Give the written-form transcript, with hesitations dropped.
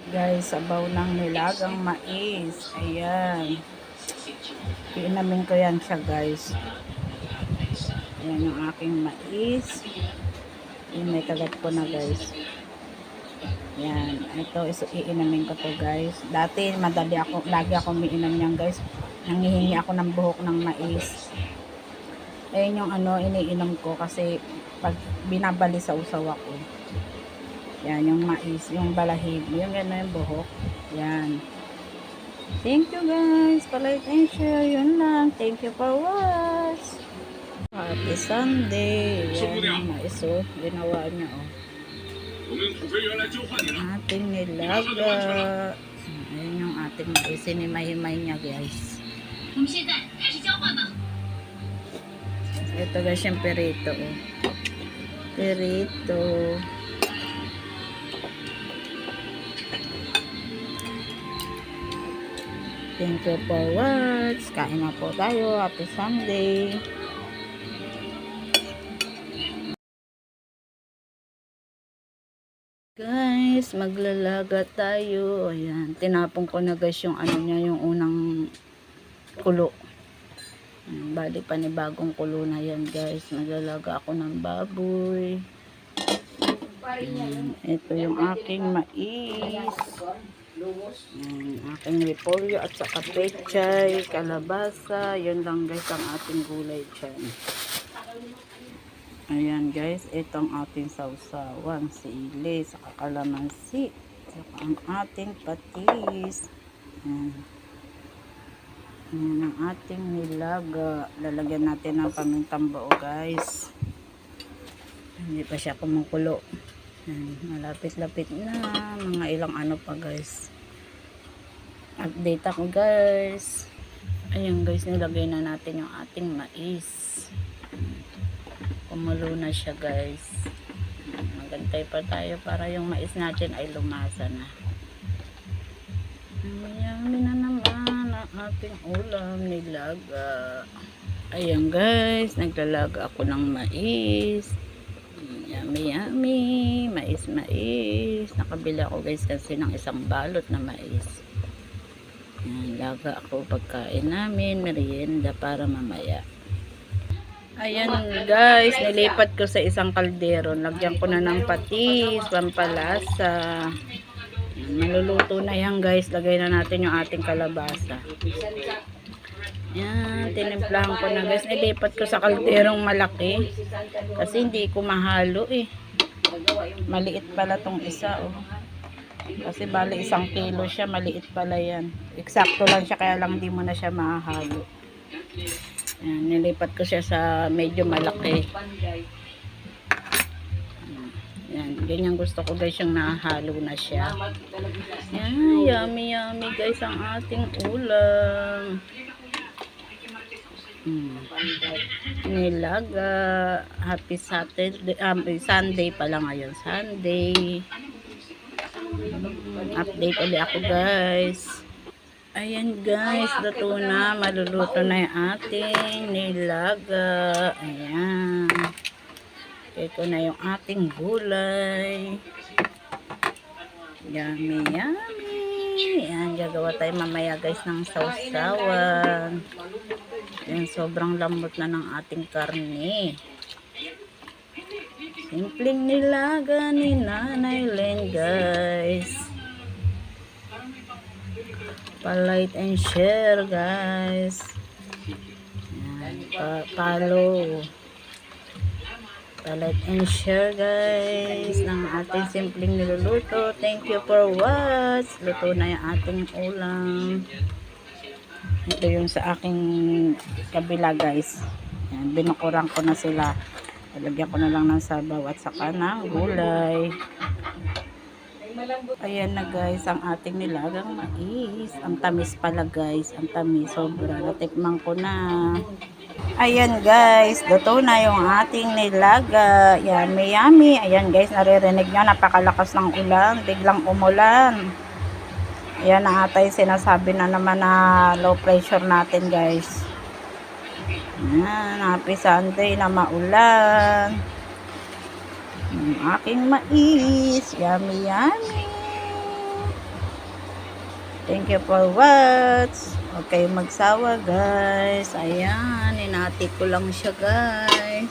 Guys, sabaw ng nilagang mais. Ayan. Iinamin ko yan siya, guys. Ayan yung aking mais. Ayan, may kagat ko na, guys. Ayan. Ito, iinamin ko to, guys. Dati, lagi ako umiinom niyan, guys. Nangihingi ako ng buhok ng mais. Ayan yung iniinom ko kasi pag binabali sa usaw ako. Yan, yung mais, yung balahib, yung gano'n yung buhok. Yan. Thank you guys. Palike and share. Yun lang. Thank you for watch. Happy Sunday. Yan yung mais, oh. Ginawa niya, oh. Ating nilaga. Ayan yung ating mais. Sinimay-himay niya, guys. Ito guys, yung perito, oh. Perito. Thank you for watch. Kain na po tayo. Happy Sunday. Guys, maglalaga tayo. Ayan. Tinapon ko na guys yung niya, yung unang kulo. Ayan, bali pa ni bagong kulo na yan guys. Maglalaga ako ng baboy. Ayan. Ito yung aking mais. Aking repolyo at saka pechay, kalabasa. Yun lang guys ang ating gulay dyan. Ayan guys, itong ating sausawan, sili, saka kalamansi, saka ang ating patis. Ayan ang ating nilaga. Lalagyan natin ng pamintang buo guys. Hindi pa siya kumukulo. Malapit-lapit na, mga ilang pa guys. Update ako guys. Ayun guys, nilagay na natin yung ating mais. Kumulo na siya guys. Magantay pa tayo para yung mais natin ay lumasa na. Yummy na naman ang ating ulam, nilaga. Ayun guys, naglalaga ako ng mais. Yummy, yummy. Mais. Nakabili ako guys kasi ng isang balot na mais. Ayan, laga ako pagkain namin, merienda para mamaya. Ayan guys, nilipat ko sa isang kaldero. Lagyan ko na ng patis, pampalasa. Ayan, maluluto na yan guys. Lagay na natin yung ating kalabasa. Yan, tinimplahan ko na guys. Nilipat ko sa kalderong malaki. Kasi hindi ko mahalo eh. Maliit pala tong isa oh. Kasi bali 1 kilo siya. Maliit pala yan. Eksakto lang siya kaya lang hindi mo na siya mahalo. Yan, nilipat ko siya sa medyo malaki. Yan, ganyan gusto ko guys yung nahalo na siya. Yan, yummy guys ang ating ulam. Nilaga. Happy Saturday, Sunday pala ngayon, Sunday. Update ulit ako guys. Ayan guys, luto na, maluluto na yung ating nilaga. Ayan, ito na yung ating gulay. Yummy. Ayan, gagawa tayo mamaya guys ng sausawan. Ayan, sobrang lambot na ng ating karne. Simpleng nilaga ni Nanay Len guys. Pa-like and share guys. Ayan, follow. Pa-like and share guys ng ating simpleng niluluto. Thank you for watch. Luto na yung ating ulam. Ito yung sa aking kabila guys. Ayan, binukuran ko na sila. Talagyan ko na lang ng sabaw at saka ng gulay. Ayan na guys ang ating nilagang mais. Ang tamis pala guys. Ang tamis. Sobra. Natikman ko na. Ayan guys. Luto na yung ating nilaga. Yummy. Ayan guys. Naririnig nyo. Napakalakas ng ulan. Biglang umulan. Ayan na ata yung sinasabi na naman na low pressure natin guys. Ayan. Happy Sunday na maulan. Ang aking mais. Yummy. Thank you for watch. Huwag kayong magsawa guys. Ayan, inati ko lang siya guys.